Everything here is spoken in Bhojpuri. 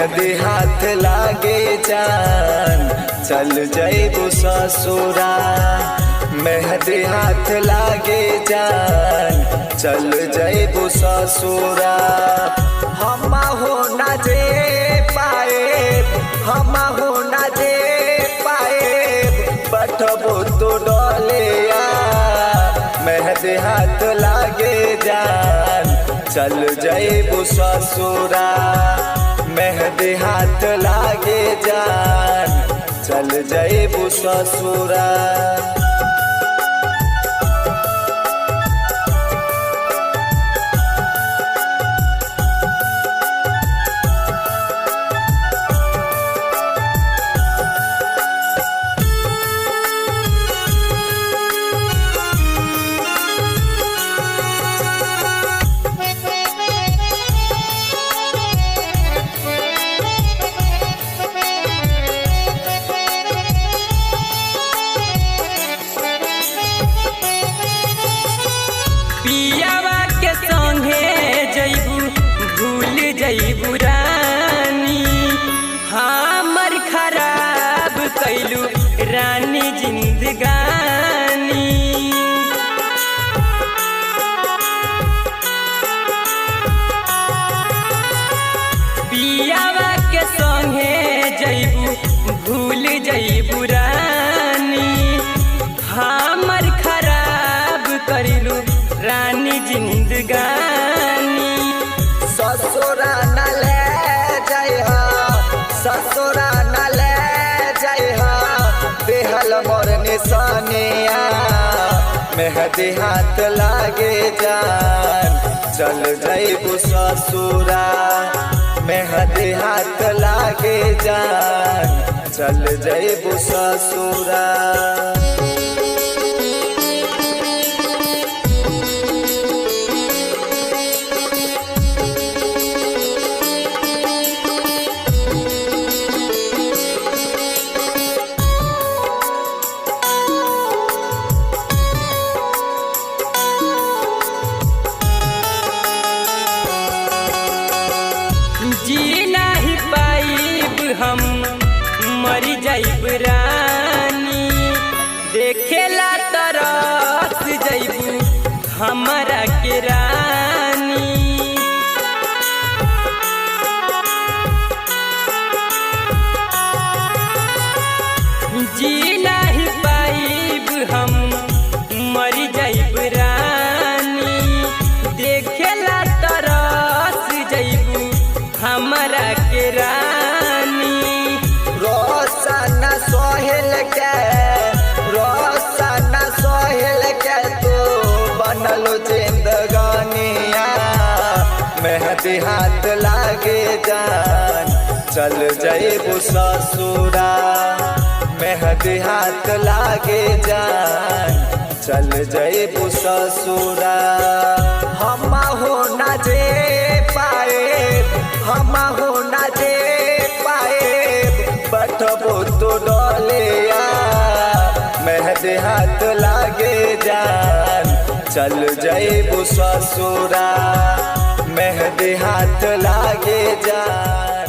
मेहंदी हाथ लागे जान चल जइबू ससुरा। मेहंदी हाथ लागे जान चल जइबू ससुरा। हम हो ना जे पाए, हम हो ना जे पाए बैठबो तो डोलिया। मेहंदी हाथ लागे जान चल जइबू ससुरा। मेहंदी हाथ लागे जान चल जइबू ससुरा। पियावा के संगे जइबू भूल जइबू रानी। हमर खराब कैलू रानी जिंदगानी। पियावा के संगे जइबू भूल जइबू रानी। हमर खराब कैलू रानी जिंदगानी। ससुरा न ले जइहा, ससुरा न ले जइहा बेहल मोर निशानिया। मेहंदी हाथ लागे जान चल जइबू ससुरा। मेहंदी हाथ लागे जान चल जइबू ससुरा। जी नहीं पाइब हम मर जाइब रानी। देखेला तरस जइबू हमरा के रानी। जी नहीं पाइब हम मर जाइब रानी। देखेला तरस जइबू हमरा के रानी। रोशन सोहेल के, रोशन सोहेल के तू बनलो जिंदगानिया। मेहंदी हाथ लागे जान चल जइबू ससुरा। मेहंदी हाथ लागे जान चल जइबू ससुरा। हम हो ना जे पाए, हम हो ना जे पाए बैठबो तो डोलिया। मेहंदी हाथ लागे जान चल जइबू ससुरा। मेहंदी हाथ लागे जान।